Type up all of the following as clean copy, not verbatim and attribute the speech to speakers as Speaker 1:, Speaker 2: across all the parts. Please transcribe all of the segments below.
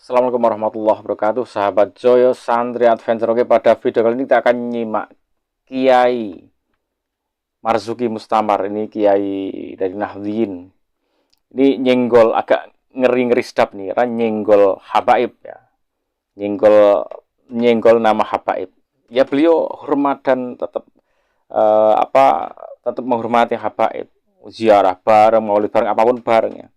Speaker 1: Assalamualaikum warahmatullahi wabarakatuh, sahabat Joyo Santri Adventure. Oke, pada video kali ini kita akan nyimak Kiai Marzuki Mustamar. Ini Kiai dari Nahdliyin. Ini nyenggol agak ngeri-ngeri sedap nih, karena nyenggol habaib ya. Nyenggol nyenggol nama habaib. Ya beliau hormat dan tetap tetap menghormati habaib. Ziarah bareng, maulid bareng, apapun bareng ya.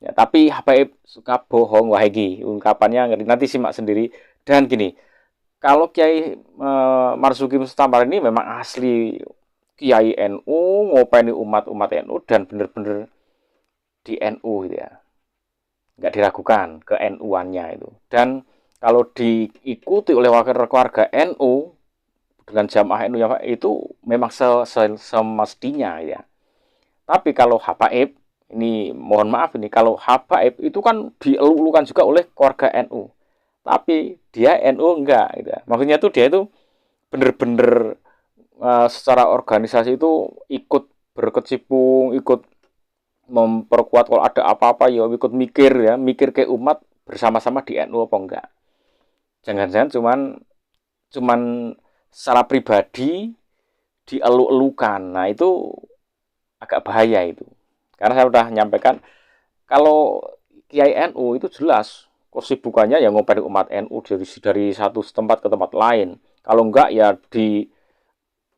Speaker 1: Ya, tapi habaib suka bohong, wah iki ungkapannya ngeri. Nanti simak sendiri. Dan gini, kalau Kiai Marzuki Mustamar ini memang asli Kiai NU, ngopeni umat-umat NU dan benar-benar di NU gitu ya. Nggak diragukan ke NU-annya itu. Dan kalau diikuti oleh warga NU dengan jamaah NU itu memang semestinya ya. Tapi kalau habaib ini mohon maaf ini kalau habaib itu kan dielulukan juga oleh keluarga NU. Tapi dia NU enggak gitu. Maksudnya tuh dia itu bener-bener secara organisasi itu ikut berkecimpung, ikut memperkuat kalau ada apa-apa ya ikut mikir ya, mikir ke umat bersama-sama di NU apa enggak. Jangan-jangan cuman secara pribadi dielu-elukan. Nah, itu agak bahaya itu. Karena saya sudah menyampaikan kalau Kiai NU itu jelas kesibukannya ya ngopeni umat NU dari satu tempat ke tempat lain. Kalau enggak ya di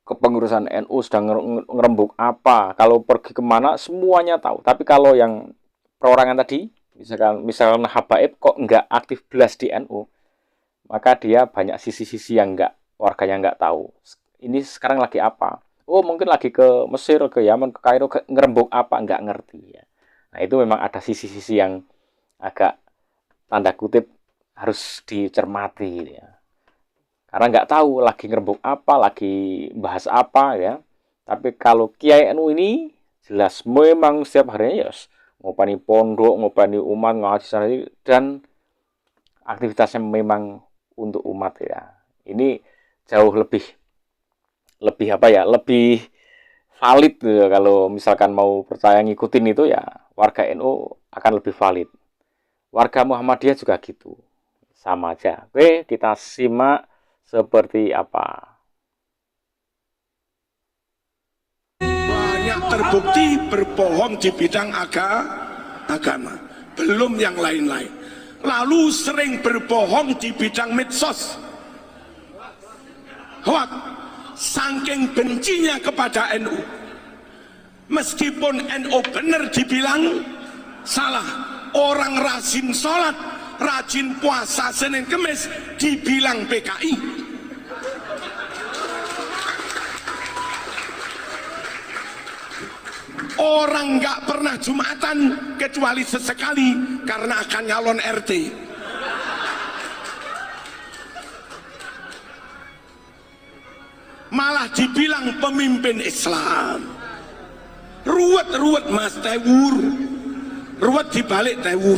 Speaker 1: kepengurusan NU sedang ngerembuk apa. Kalau pergi kemana semuanya tahu. Tapi kalau yang perorangan tadi, misalkan habaib kok enggak aktif belas di NU, maka dia banyak sisi-sisi yang enggak warganya enggak tahu. Ini sekarang lagi apa? Oh mungkin lagi ke Mesir, ke Yaman, ke Kairo, ngerembuk apa enggak ngerti ya. Nah itu memang ada sisi-sisi yang agak tanda kutip harus dicermati ya. Karena nggak tahu lagi ngerembuk apa, lagi bahas apa ya. Tapi kalau Kiai NU ini jelas memang setiap harinya ya ngopani pondok, ngopani umat, ngaji sana dan aktivitasnya memang untuk umat ya. Ini jauh lebih lebih apa ya? Lebih valid ya, kalau misalkan mau percaya ngikutin itu ya warga NU akan lebih valid. Warga Muhammadiyah juga gitu. Sama aja. Oke, kita simak seperti apa.
Speaker 2: Banyak terbukti berbohong di bidang agama. Belum yang lain-lain. Lalu sering berbohong di bidang medsos. Hoak. Saking bencinya kepada NU. Meskipun NU benar dibilang salah. Orang rajin sholat, rajin puasa Senin Kemis dibilang PKI. Orang nggak pernah Jumatan kecuali sesekali karena akan nyalon RT. Malah dibilang pemimpin Islam. Ruwet-ruwet mas tewur. Ruwet dibalik tewur.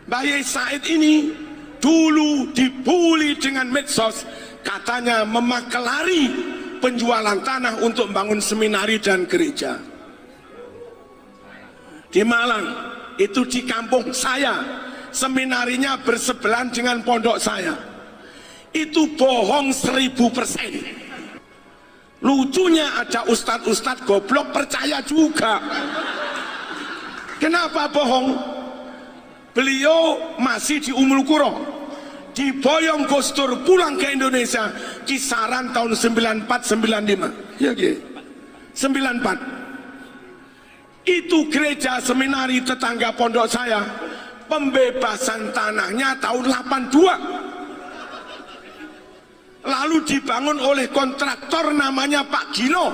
Speaker 2: Mbah Yai Said ini dulu dibully dengan medsos, katanya memakelari penjualan tanah untuk bangun seminari dan gereja di Malang. Itu di kampung saya, seminarinya bersebelahan dengan pondok saya. Itu bohong 1000%. Lucunya ada ustadz-ustadz goblok percaya juga. Kenapa bohong? Beliau masih di Ummul Qura, diboyong Gus Dur pulang ke Indonesia kisaran tahun 94-95 ya, 94. Itu gereja seminari tetangga pondok saya pembebasan tanahnya tahun 82, lalu dibangun oleh kontraktor namanya Pak Gino.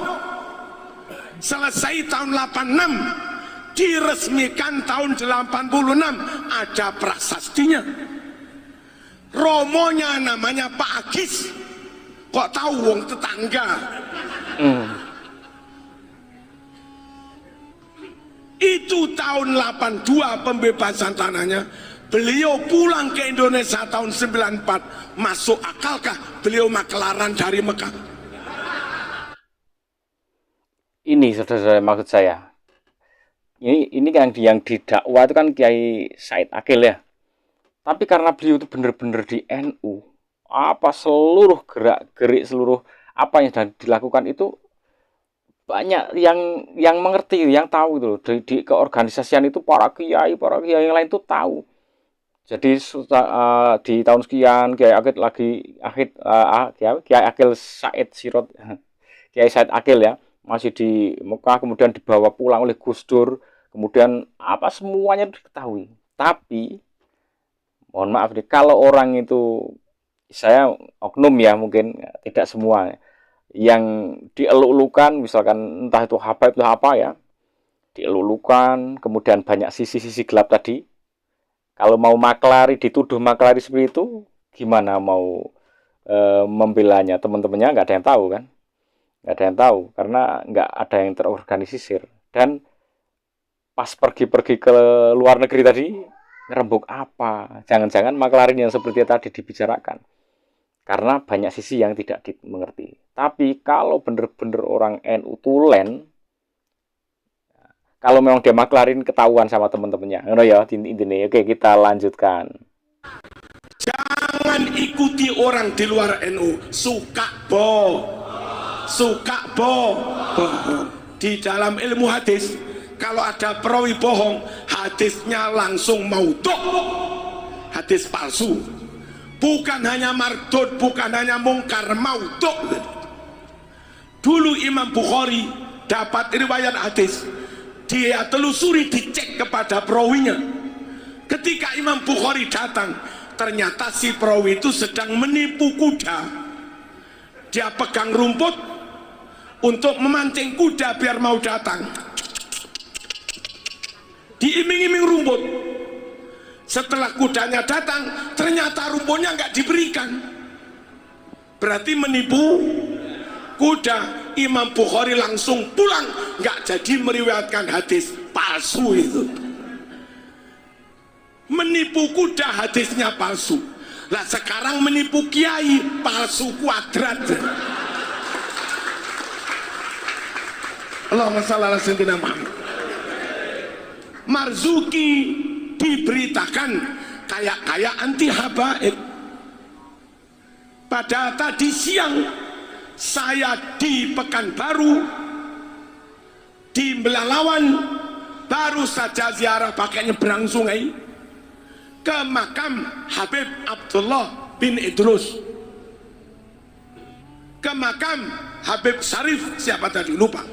Speaker 2: Selesai tahun 86, diresmikan tahun 86, ada prasastinya. Romonya namanya Pak Agis. Kok tahu wong tetangga? Itu tahun 82 pembebasan tanahnya. Beliau pulang ke Indonesia tahun 94. Masuk akalkah beliau makelaran dari Mekah?
Speaker 1: Ini saudara-saudara maksud saya. ini kan yang didakwa itu kan Kiai Said Akil ya. Tapi karena beliau itu benar-benar di NU, apa seluruh gerak-gerik seluruh apa yang sudah dilakukan itu banyak yang mengerti, yang tahu itu loh. Di keorganisasian itu para kiai yang lain itu tahu. Jadi di tahun sekian Kiai Akil Kiai Akil Said Sirot Kiai Said Akil ya masih di Mekah, kemudian dibawa pulang oleh Gus Dur, kemudian apa semuanya diketahui. Tapi mohon maaf nih, kalau orang itu saya oknum ya mungkin tidak semua yang dieluk-elukan, misalkan entah itu habaib atau apa ya, dieluk-elukan, kemudian banyak sisi-sisi gelap tadi. Kalau mau maklari, dituduh maklari seperti itu, gimana mau membelanya? Teman-temannya nggak ada yang tahu kan? Nggak ada yang tahu, karena nggak ada yang terorganisir. Dan pas pergi-pergi ke luar negeri tadi, ngerembuk apa? Jangan-jangan maklarin yang seperti tadi dibicarakan. Karena banyak sisi yang tidak dimengerti. Tapi kalau benar-benar orang NU tulen, kalau memang dia maklarin ketahuan sama teman-temannya. Ngono ya, intinya. Oke, kita lanjutkan.
Speaker 2: Jangan ikuti orang di luar NU. Suka bohong. Di dalam ilmu hadis, kalau ada perawi bohong, hadisnya langsung maudhu. Hadis palsu. Bukan hanya mardud, bukan hanya mungkar, maudhu. Dulu Imam Bukhari dapat riwayat hadis, dia telusuri, dicek kepada perawinya. Ketika Imam Bukhari datang, ternyata si perawi itu sedang menipu kuda. Dia pegang rumput untuk memancing kuda biar mau datang. Diiming-iming rumput. Setelah kudanya datang, ternyata rumputnya nggak diberikan. Berarti menipu kuda. Imam Bukhari langsung pulang, nggak jadi meriwayatkan hadis palsu itu. Menipu kuda, hadisnya palsu. Lah sekarang menipu kiai, palsu kuadrat. Allahumma shalli ala sayyidina Muhammad. Marzuki diberitakan kayak anti habaib. Pada tadi siang saya di Pekanbaru, di Belalawan, baru saja ziarah pakai nyebrang sungai ke makam Habib Abdullah bin Idrus, ke makam Habib Syarif siapa tadi lupa.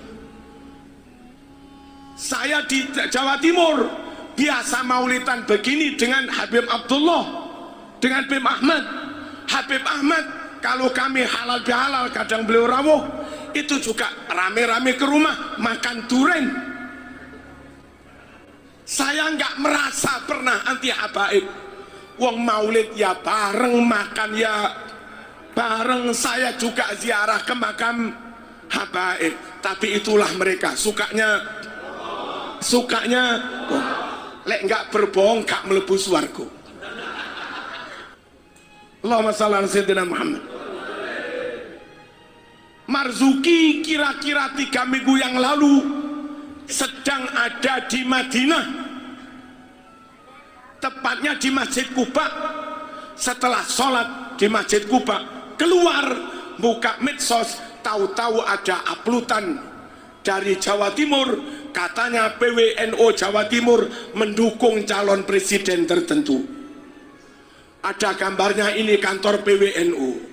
Speaker 2: Saya di Jawa Timur biasa maulidan begini dengan Habib Abdullah, dengan Habib Ahmad. Habib Ahmad kalau kami halal bihalal, kadang beliau rawuh, itu juga rame-rame ke rumah makan duren. Saya nggak merasa pernah anti habaib. Wong maulid ya bareng, makan ya bareng. Saya juga ziarah ke makam habaib. Tapi itulah mereka sukanya lek nggak berbohong gak melebu swarga. Allahumma shalli ala sayyidina Muhammad. Marzuki kira-kira 3 minggu yang lalu sedang ada di Madinah, tepatnya di Masjid Kuba. Setelah sholat di Masjid Kuba, keluar buka medsos, tahu-tahu ada uploadan dari Jawa Timur, katanya PWNO Jawa Timur mendukung calon presiden tertentu. Ada gambarnya, ini kantor PWNU.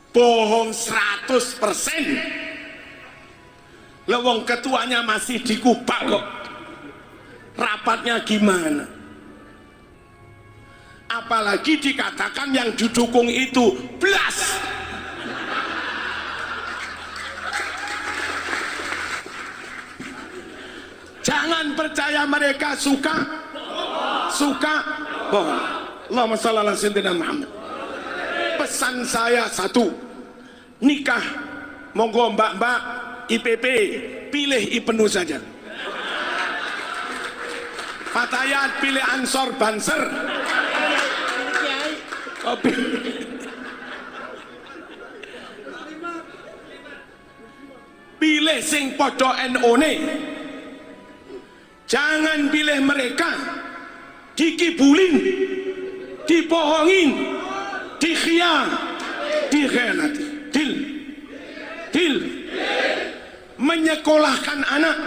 Speaker 2: Bohong 100%. Lewong ketuanya masih di Kuba kok. Rapatnya gimana? Apalagi dikatakan yang didukung itu blas. Jangan percaya mereka suka bohong. Allahumma shalli ala sayyidina Muhammad. Pesan saya satu, nikah monggo mbak-mbak IPP pilih IPNU saja. Fatayat pilih Ansor Banser. Pilih sing podo NU ne. Jangan pilih mereka, dikibulin, dibohongin, dikhianati. Dil. Menyekolahkan anak,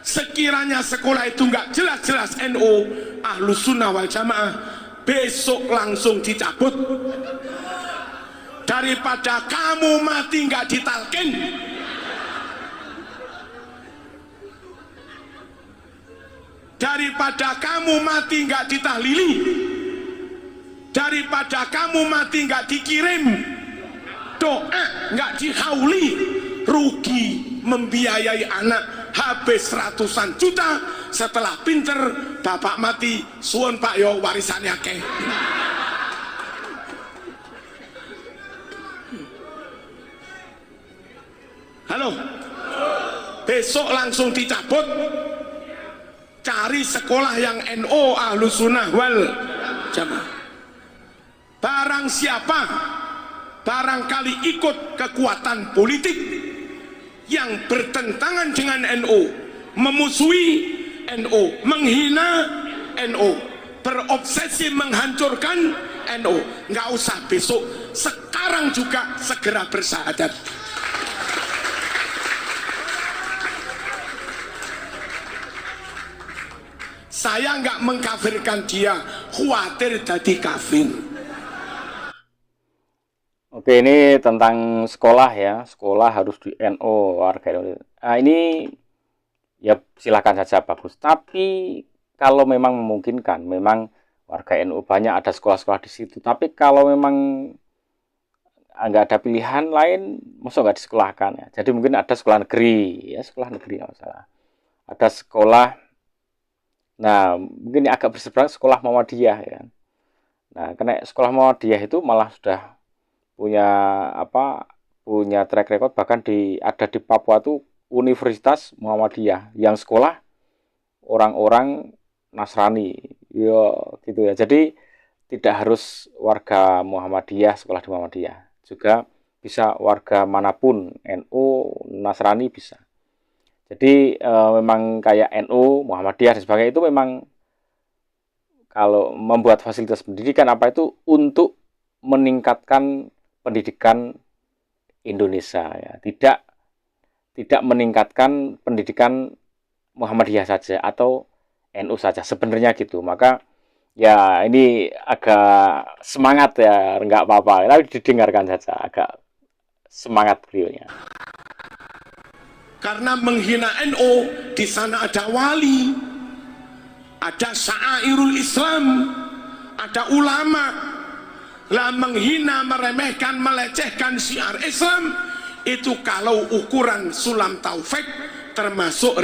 Speaker 2: sekiranya sekolah itu nggak jelas-jelas NU, Ahlus Sunnah wal Jamaah, besok langsung dicabut. Daripada kamu mati nggak ditalkin, daripada kamu mati nggak ditahlili, daripada kamu mati nggak dikirim doa, nggak dihauli, rugi membiayai anak habis ratusan juta. Setelah pinter bapak mati, suwun pak yo warisannya akeh. Halo, besok langsung dicabut. Cari sekolah yang NU, Ahlus Sunnah wal Jamaah. Barang siapa barangkali ikut kekuatan politik yang bertentangan dengan NU, memusuhi NU, menghina NU, berobsesi menghancurkan NU, nggak usah besok, sekarang juga segera bersyahadat. Saya nggak mengkafirkan dia, khawatir jadi kafir.
Speaker 1: Oke, ini tentang sekolah ya. Sekolah harus di NU, warga NU. Nah, ini ya silakan saja bagus. Tapi kalau memang memungkinkan, memang warga NU banyak ada sekolah-sekolah di situ. Tapi kalau memang nggak ada pilihan lain, masa nggak disekolahkan ya. Jadi mungkin ada sekolah negeri, ya sekolah negeri nggak masalah. Ada sekolah, nah mungkin agak berseberang sekolah Muhammadiyah ya. Nah, karena sekolah Muhammadiyah itu malah sudah punya track record, bahkan ada di Papua tuh Universitas Muhammadiyah yang sekolah orang-orang Nasrani ya gitu ya. Jadi tidak harus warga Muhammadiyah sekolah di Muhammadiyah, juga bisa warga manapun, NU, Nasrani bisa. Jadi memang kayak NU, Muhammadiyah dan sebagainya itu memang kalau membuat fasilitas pendidikan itu untuk meningkatkan pendidikan Indonesia ya, tidak meningkatkan pendidikan Muhammadiyah saja atau NU saja sebenarnya gitu. Maka ya ini agak semangat ya, nggak apa-apa, tapi didengarkan saja, agak semangat beliaunya.
Speaker 2: Karena menghina NU, di sana ada wali, ada syairul Islam, ada ulama. Lah menghina, meremehkan, melecehkan syiar Islam itu kalau ukuran Sulam Taufik termasuk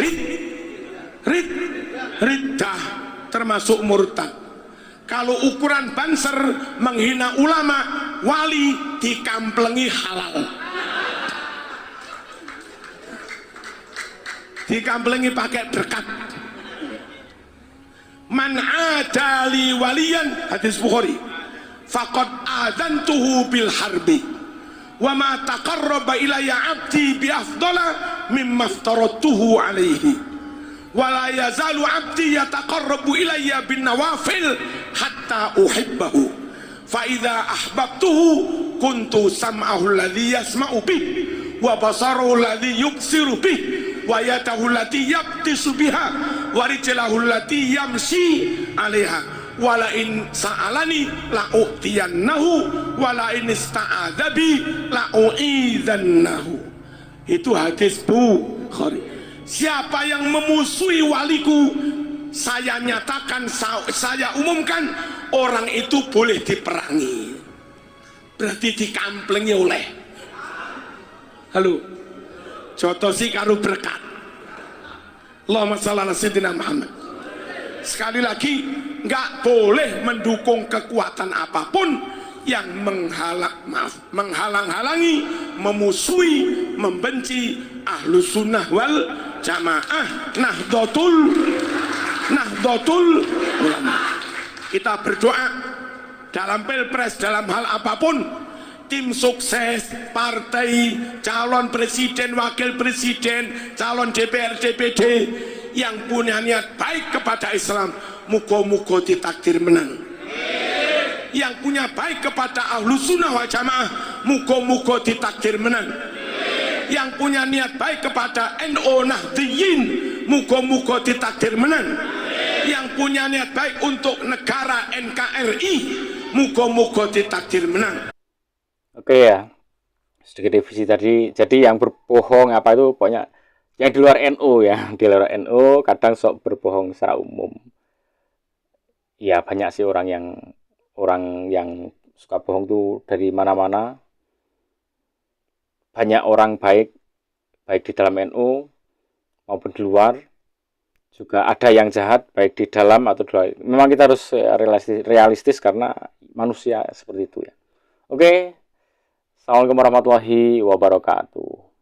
Speaker 2: riddah, termasuk murtad. Kalau ukuran Banser menghina ulama, wali, dikamplengi halal, dikamplengi pakai berkat. Man adali waliyan, hadis Bukhari, faqad adzantuhu bil harbi wa ma taqarraba ilayya 'abdi bi afdala mimma aftaradtuhu alaihi wa la yazalu 'abdi yataqarrabu ilayya bin nawafil hatta uhibbahu fa idza ahbabtuhu kuntu sam'ahu alladhi yasma'u bih wa basaruhu alladhi yubsiru bih wa yadahu allati yabtisu biha wa rijluhu allati yamshi 'alaiha wala in sa'alani la'u'tiyannahu wala in ista'adzabi la'u'idzannahu. Itu hadis Bukhari. Siapa yang memusuhi waliku, saya nyatakan, saya umumkan, orang itu boleh diperangi, berarti dikamplengi oleh. Halo, jotosi karo berkat. Allahumma shalli ala sayyidina Muhammad. Sekali lagi, nggak boleh mendukung kekuatan apapun yang menghalang-halangi, memusuhi, membenci Ahlus Sunnah wal Jamaah, Nahdlatul Ulama. Kita berdoa dalam pilpres, dalam hal apapun, tim sukses, partai, calon presiden, wakil presiden, calon DPR, DPD, yang punya niat baik kepada Islam, muga-muga ditakdir menang. Yang punya baik kepada Ahlus Sunnah wal Jamaah, muga-muga ditakdir menang. Yang punya niat baik kepada NU Nahdliyin, muga-muga ditakdir menang. Yang punya niat baik untuk negara NKRI, muga-muga ditakdir menang.
Speaker 1: Oke ya, sedikit revisi tadi. Jadi yang berbohong apa itu pokoknya yang di luar NU ya, di luar NU kadang sok berbohong secara umum. Ya banyak sih orang yang suka bohong tuh dari mana-mana. Banyak orang baik di dalam NU maupun di luar. Juga ada yang jahat baik di dalam atau di luar. Memang kita harus realistis karena manusia seperti itu ya. Oke. Assalamualaikum warahmatullahi wabarakatuh.